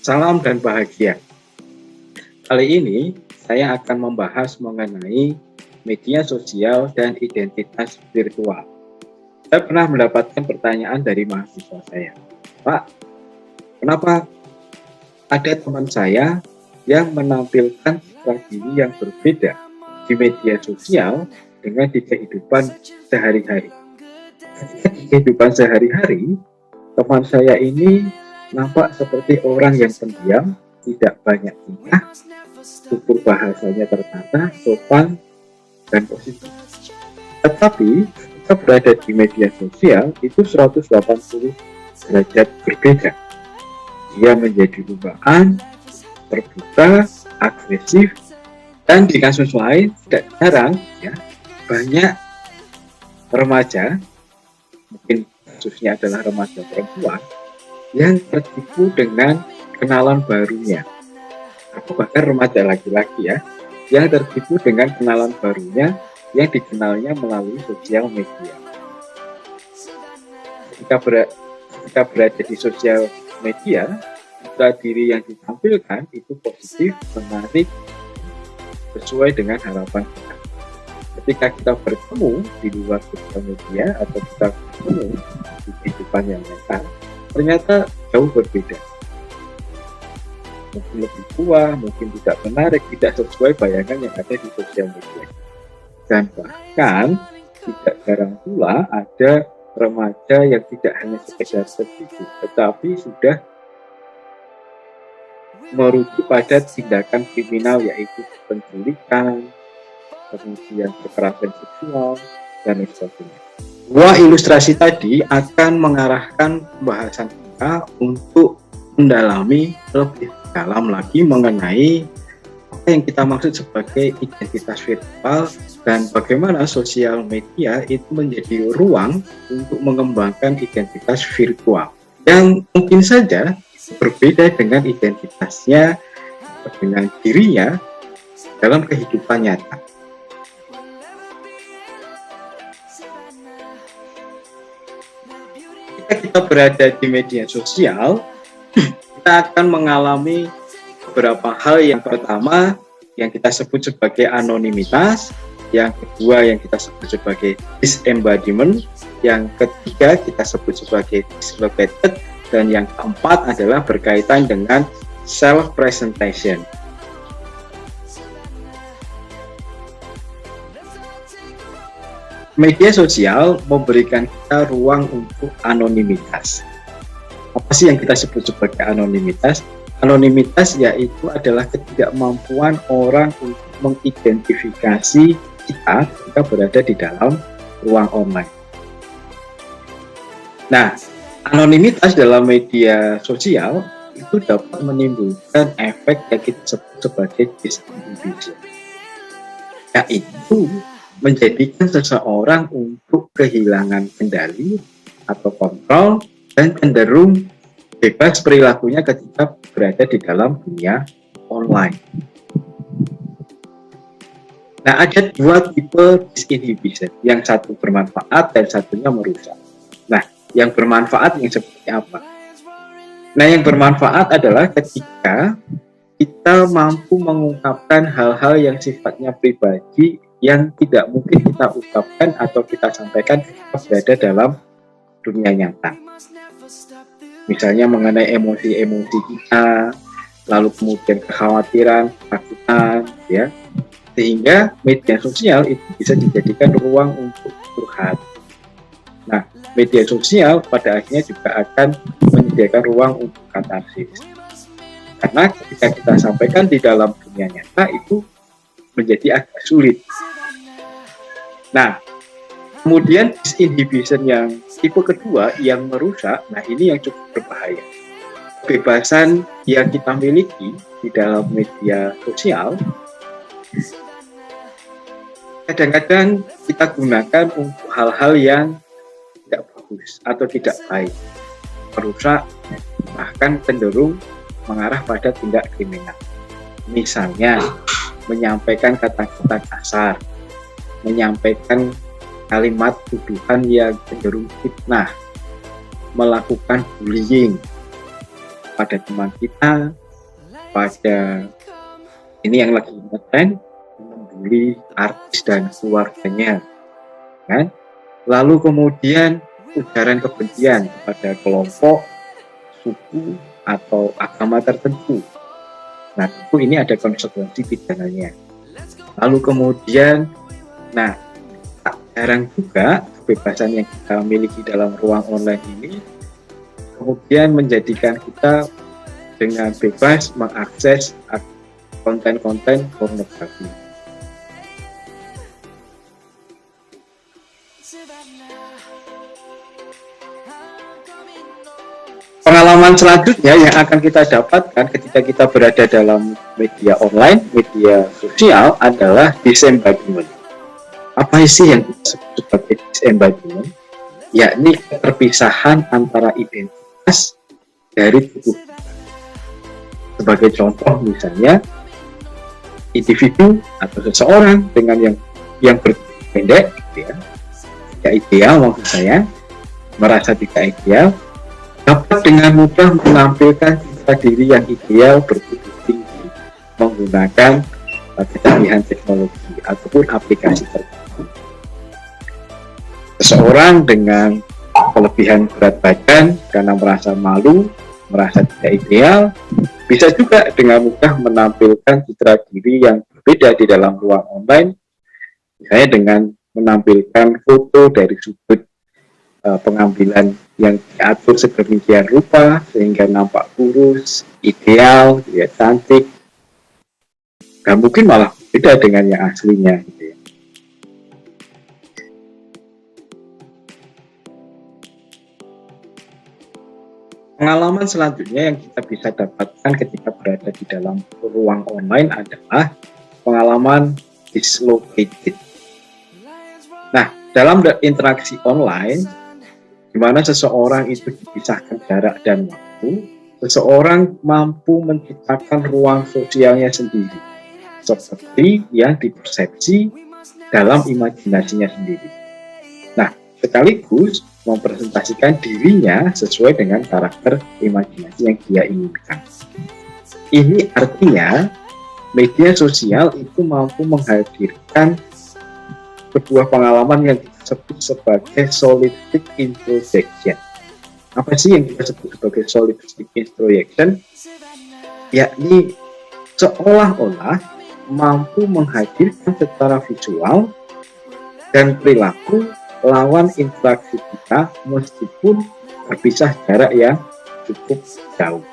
Salam dan bahagia. Kali ini saya akan membahas mengenai media sosial dan identitas virtual. Saya pernah mendapatkan pertanyaan dari mahasiswa saya, Pak, kenapa ada teman saya yang menampilkan citra diri yang berbeda di media sosial dengan di kehidupan sehari-hari? Di kehidupan sehari-hari, teman saya ini nampak seperti orang yang pendiam, tidak banyak tingkah, tutur bahasanya tertata, sopan, dan positif. Tetapi ketika berada di media sosial itu 180 derajat berbeda. Dia menjadi rubahan, terbuka, agresif, dan di kasus lain tidak jarang ya banyak remaja, mungkin kasusnya adalah remaja perempuan, yang tertipu dengan kenalan barunya, atau bahkan remaja laki-laki ya, yang tertipu dengan kenalan barunya yang dikenalnya melalui sosial media. Ketika berada di sosial media, citra diri yang ditampilkan itu positif, menarik, sesuai dengan harapan kita. Ketika kita bertemu di luar sosial media atau kita bertemu di kehidupan yang nyata, ternyata jauh berbeda. Mungkin lebih tua, mungkin tidak menarik, tidak sesuai bayangan yang ada di sosial media. Dan bahkan tidak jarang pula ada remaja yang tidak hanya sekedar tertipu, tetapi sudah merujuk pada tindakan kriminal, yaitu penculikan, kemudian kekerasan seksual, dan lain sebagainya. Dua ilustrasi tadi akan mengarahkan pembahasan kita untuk mendalami lebih dalam lagi mengenai apa yang kita maksud sebagai identitas virtual dan bagaimana sosial media itu menjadi ruang untuk mengembangkan identitas virtual yang mungkin saja berbeda dengan identitasnya, dengan dirinya dalam kehidupan nyata. Ketika kita berada di media sosial, kita akan mengalami beberapa hal. Yang pertama yang kita sebut sebagai anonimitas, yang kedua yang kita sebut sebagai disembodiment, yang ketiga kita sebut sebagai dislocated, dan yang keempat adalah berkaitan dengan self-presentation. Media sosial memberikan kita ruang untuk anonimitas. Apa sih yang kita sebut sebagai anonimitas? Anonimitas yaitu adalah ketidakmampuan orang untuk mengidentifikasi kita ketika berada di dalam ruang online. Nah, anonimitas dalam media sosial itu dapat menimbulkan efek yang kita sebut sebagai disinhibition, yaitu menjadikan seseorang untuk kehilangan kendali atau kontrol dan cenderung bebas perilakunya ketika berada di dalam dunia online. Nah, ada dua tipe disinhibition, yang satu bermanfaat dan satunya merusak. Nah, yang bermanfaat yang seperti apa? Nah, yang bermanfaat adalah ketika kita mampu mengungkapkan hal-hal yang sifatnya pribadi yang tidak mungkin kita ungkapkan atau kita sampaikan ketika berada dalam dunia nyata. Misalnya mengenai emosi-emosi kita, lalu kemudian kekhawatiran, ketakutan, ya. Sehingga media sosial itu bisa dijadikan ruang untuk curhat. Nah, media sosial pada akhirnya juga akan menyediakan ruang untuk katarsis. Karena ketika kita sampaikan di dalam dunia nyata itu menjadi agak sulit. Nah, kemudian disinhibition yang tipe kedua yang merusak, nah ini yang cukup berbahaya. Kebebasan yang kita miliki di dalam media sosial kadang-kadang kita gunakan untuk hal-hal yang tidak bagus atau tidak baik, merusak, bahkan cenderung mengarah pada tindak kriminal. Misalnya menyampaikan kata-kata kasar, menyampaikan kalimat tuduhan yang cenderung fitnah, melakukan bullying, pada teman kita, pada ini yang lagi ngetren, membuli artis dan keluarganya, kan? Lalu kemudian ujaran kebencian kepada kelompok, suku, atau agama tertentu. Nah, tentu ini ada konsekuensi pidananya. Lalu kemudian, nah, tak jarang juga kebebasan yang kita miliki dalam ruang online ini kemudian menjadikan kita dengan bebas mengakses konten-konten pornografi. Pengalaman selanjutnya yang akan kita dapatkan ketika kita berada dalam media online, media sosial adalah disembodiment. Apa sih yang kita sebut sebagai disembodiment? Yakni perpisahan antara identitas dari tubuh. Sebagai contoh misalnya, individu atau seseorang dengan yang berpendek, gitu ya, tidak ideal maksud saya, merasa tidak ideal, dapat dengan mudah menampilkan citra diri yang ideal bertubuh tinggi menggunakan kecanggihan teknologi ataupun aplikasi tertentu. Seseorang dengan kelebihan berat badan karena merasa malu, merasa tidak ideal, bisa juga dengan mudah menampilkan citra diri yang berbeda di dalam ruang online, misalnya dengan menampilkan foto dari sudut pengambilan yang diatur sedemikian rupa sehingga nampak kurus, ideal, ya, cantik, dan mungkin malah beda dengan yang aslinya. Gitu ya. Pengalaman selanjutnya yang kita bisa dapatkan ketika berada di dalam ruang online adalah pengalaman dislocated. Nah, dalam interaksi online, di mana seseorang itu dipisahkan jarak dan waktu, seseorang mampu menciptakan ruang sosialnya sendiri, seperti yang dipersepsi dalam imajinasinya sendiri. Nah, sekaligus mempresentasikan dirinya sesuai dengan karakter imajinasi yang dia inginkan. Ini artinya media sosial itu mampu menghadirkan sebuah pengalaman yang disebut sebagai solipsistic introjection. Apa sih yang kita sebut sebagai solipsistic introjection? Yakni seolah-olah mampu menghadirkan secara visual dan perilaku lawan interaksi kita meskipun berpisah jarak yang cukup jauh.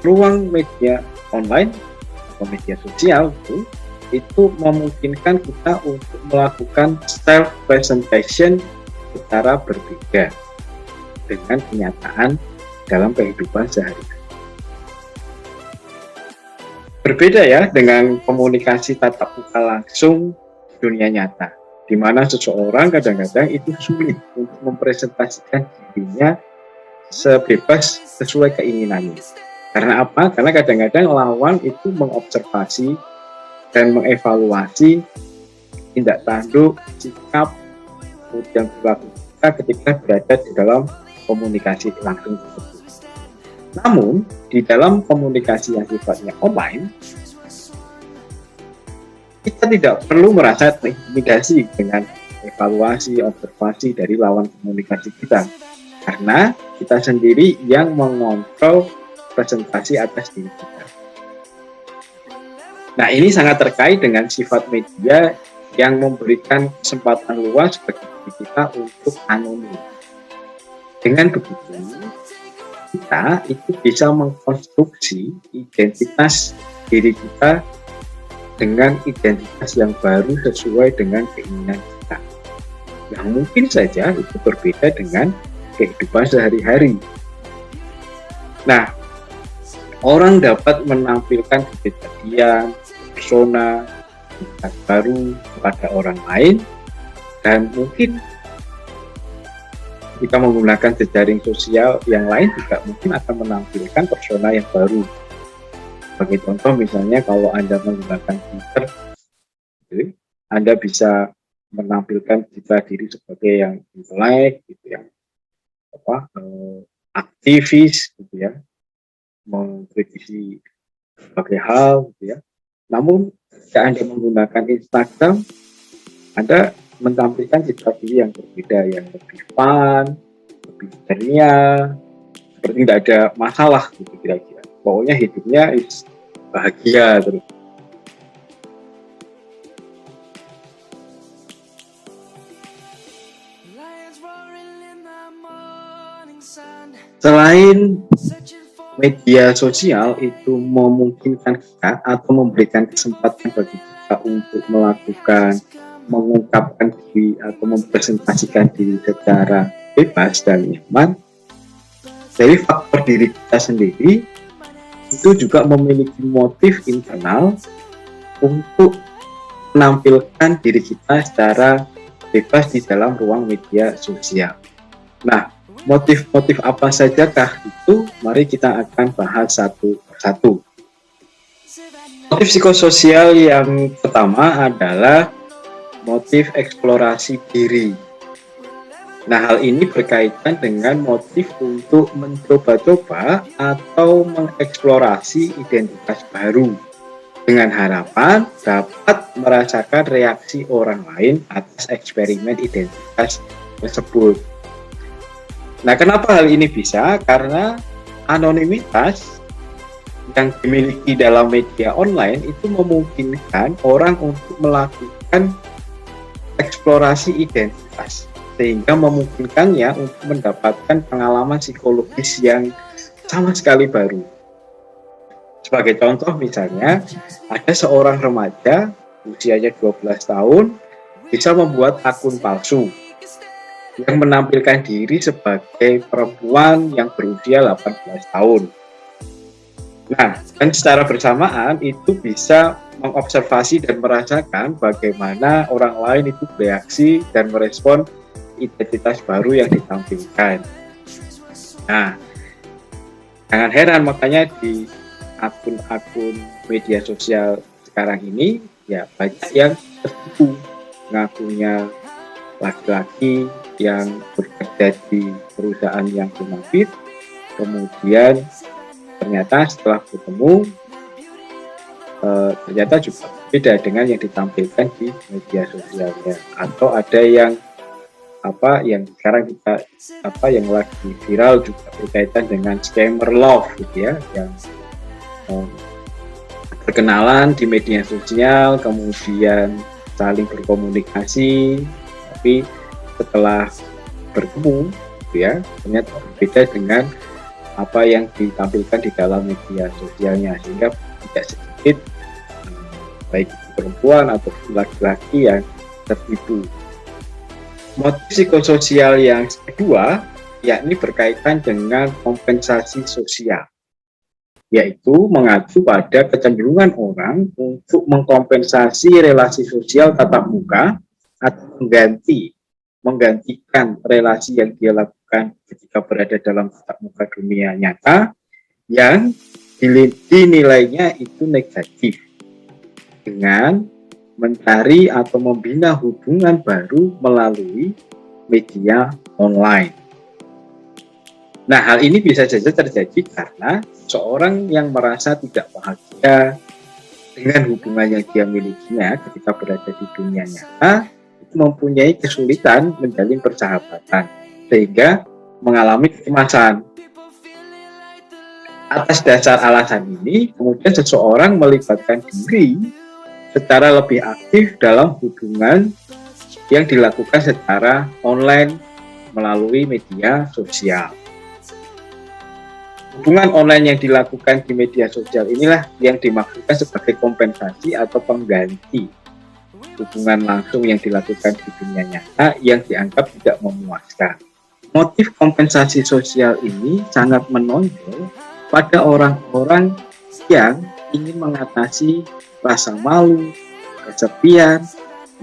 Ruang media online atau media sosial itu memungkinkan kita untuk melakukan self presentation secara berbeda dengan kenyataan dalam kehidupan sehari-hari. Berbeda ya dengan komunikasi tatap muka langsung di dunia nyata, di mana seseorang kadang-kadang itu sulit untuk mempresentasikan dirinya sebebas sesuai keinginannya. Karena apa? Karena kadang-kadang lawan itu mengobservasi dan mengevaluasi tindak tanduk, sikap, kemudian perilaku kita ketika berada di dalam komunikasi langsung tersebut. Namun, di dalam komunikasi yang sifatnya online, kita tidak perlu merasa terintimidasi dengan evaluasi, observasi dari lawan komunikasi kita. Karena kita sendiri yang mengontrol presentasi atas diri kita. Nah, ini sangat terkait dengan sifat media yang memberikan kesempatan luas bagi kita untuk anonim. Dengan begitu, kita itu bisa mengkonstruksi identitas diri kita dengan identitas yang baru sesuai dengan keinginan kita. Yang mungkin saja itu berbeda dengan kehidupan sehari-hari. Nah, orang dapat menampilkan kepribadian, persona, identitas baru kepada orang lain, dan mungkin jika menggunakan jejaring sosial yang lain juga mungkin akan menampilkan persona yang baru. Sebagai contoh misalnya kalau Anda menggunakan Twitter, Anda bisa menampilkan citra diri sebagai yang intelek gitu ya, aktivis gitu ya, mengkritisi berbagai hal gitu ya. Namun jika Anda menggunakan Instagram, Anda menampilkan citra diri yang berbeda, yang lebih fun, lebih ceria, seperti tidak ada masalah gitu kira-kira. Pokoknya hidupnya bahagia terus. Selain media sosial itu memungkinkan kita atau memberikan kesempatan bagi kita untuk mengungkapkan diri atau mempresentasikan diri secara bebas dan nyaman, dari faktor diri kita sendiri itu juga memiliki motif internal untuk menampilkan diri kita secara bebas di dalam ruang media sosial. Nah, motif-motif apa sajakah itu? Mari kita akan bahas satu persatu. Motif psikososial yang pertama adalah motif eksplorasi diri. Nah, hal ini berkaitan dengan motif untuk mencoba-coba atau mengeksplorasi identitas baru dengan harapan dapat merasakan reaksi orang lain atas eksperimen identitas tersebut. Nah, kenapa hal ini bisa? Karena anonimitas yang dimiliki dalam media online itu memungkinkan orang untuk melakukan eksplorasi identitas, sehingga memungkinkannya untuk mendapatkan pengalaman psikologis yang sama sekali baru. Sebagai contoh misalnya, ada seorang remaja usianya 12 tahun bisa membuat akun palsu yang menampilkan diri sebagai perempuan yang berusia 18 tahun. Nah, dan secara bersamaan itu bisa mengobservasi dan merasakan bagaimana orang lain itu bereaksi dan merespon identitas baru yang ditampilkan. Nah, jangan heran makanya di akun-akun media sosial sekarang ini ya banyak yang tertipu ngakunya laki-laki yang bekerja di perusahaan yang bonafit, kemudian ternyata setelah bertemu ternyata juga beda dengan yang ditampilkan di media sosialnya. Atau ada yang sekarang kita yang lagi viral juga berkaitan dengan scammer love gitu ya, yang berkenalan di media sosial kemudian saling berkomunikasi, tapi setelah bertemu ya ternyata berbeda dengan apa yang ditampilkan di dalam media sosialnya, sehingga tidak sedikit baik perempuan atau laki-laki yang tertipu. Motif psikososial yang kedua yakni berkaitan dengan kompensasi sosial, yaitu mengacu pada kecenderungan orang untuk mengkompensasi relasi sosial tatap muka atau menggantikan relasi yang dia lakukan ketika berada dalam tatap muka dunia nyata yang dinilainya itu negatif, dengan mencari atau membina hubungan baru melalui media online. Nah, hal ini bisa saja terjadi karena seorang yang merasa tidak bahagia dengan hubungan yang dia milikinya ketika berada di dunia nyata itu mempunyai kesulitan menjalin persahabatan, sehingga mengalami kecemasan. Atas dasar alasan ini, kemudian seseorang melibatkan diri secara lebih aktif dalam hubungan yang dilakukan secara online melalui media sosial. Hubungan online yang dilakukan di media sosial inilah yang dimaksudkan sebagai kompensasi atau pengganti hubungan langsung yang dilakukan di dunia nyata yang dianggap tidak memuaskan. Motif kompensasi sosial ini sangat menonjol pada orang-orang yang ingin mengatasi rasa malu, kesepian,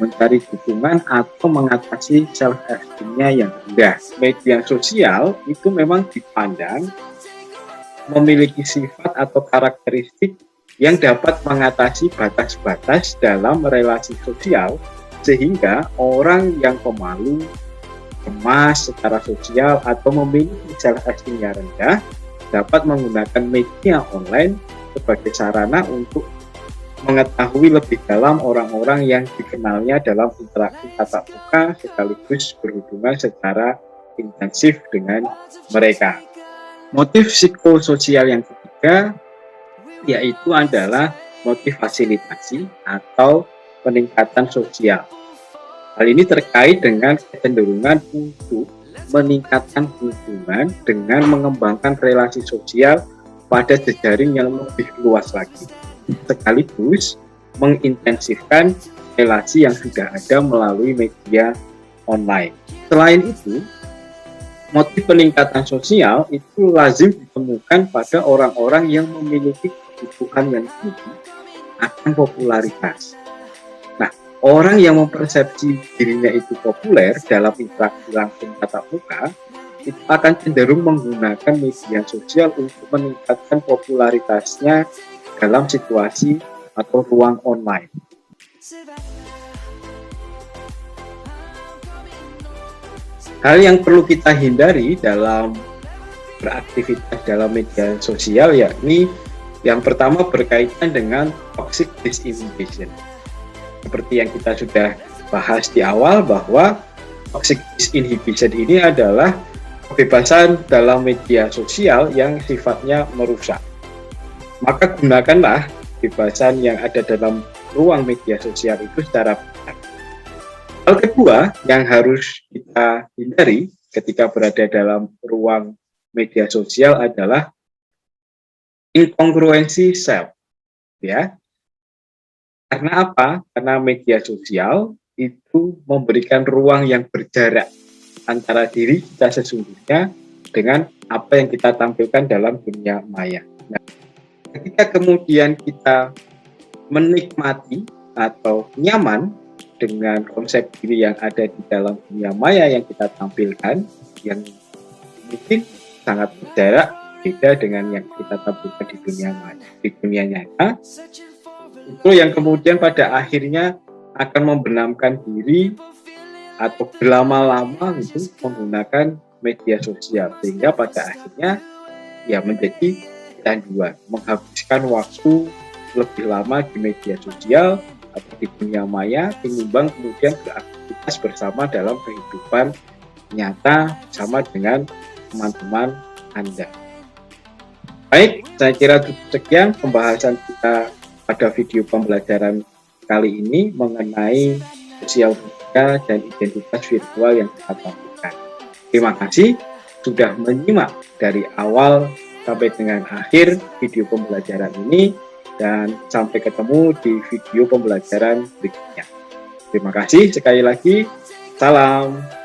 mencari dukungan, atau mengatasi self-esteem-nya yang rendah. Media sosial itu memang dipandang memiliki sifat atau karakteristik yang dapat mengatasi batas-batas dalam relasi sosial sehingga orang yang pemalu, cemas secara sosial, atau memiliki self-esteem yang rendah dapat menggunakan media online sebagai sarana untuk mengetahui lebih dalam orang-orang yang dikenalnya dalam interaksi tatap muka sekaligus berhubungan secara intensif dengan mereka. Motif psikososial yang ketiga yaitu adalah motif fasilitasi atau peningkatan sosial. Hal ini terkait dengan kecenderungan untuk meningkatkan hubungan dengan mengembangkan relasi sosial pada jejaring yang lebih luas lagi, sekaligus mengintensifkan relasi yang sudah ada melalui media online. Selain itu, motif peningkatan sosial itu lazim ditemukan pada orang-orang yang memiliki kebutuhan yang tinggi akan popularitas. Nah, orang yang mempersepsi dirinya itu populer dalam interaksi langsung tatap muka itu akan cenderung menggunakan media sosial untuk meningkatkan popularitasnya dalam situasi atau ruang online. Hal yang perlu kita hindari dalam beraktivitas dalam media sosial yakni yang pertama berkaitan dengan toxic disinhibition. Seperti yang kita sudah bahas di awal bahwa toxic disinhibition ini adalah kebebasan dalam media sosial yang sifatnya merusak. Maka gunakanlah kebebasan yang ada dalam ruang media sosial itu secara benar. Hal kedua yang harus kita hindari ketika berada dalam ruang media sosial adalah inkongruensi self, ya. Karena apa? Karena media sosial itu memberikan ruang yang berjarak antara diri kita sesungguhnya dengan apa yang kita tampilkan dalam dunia maya. Nah, ketika kemudian kita menikmati atau nyaman dengan konsep diri yang ada di dalam dunia maya yang kita tampilkan, yang mungkin sangat berjarak beda dengan yang kita tampilkan di dunia maya, di dunia nyata, itu yang kemudian pada akhirnya akan membenamkan diri atau berlama-lama itu menggunakan media sosial, sehingga pada akhirnya ya menjadi kecanduan, menghabiskan waktu lebih lama di media sosial atau di dunia maya ketimbang kemudian beraktivitas bersama dalam kehidupan nyata bersama dengan teman-teman Anda. Baik, saya kira cukup sekian pembahasan kita pada video pembelajaran kali ini mengenai sosial media dan identitas virtual yang kita tampilkan. Terima kasih sudah menyimak dari awal sampai dengan akhir video pembelajaran ini, dan sampai ketemu di video pembelajaran berikutnya. Terima kasih sekali lagi. Salam.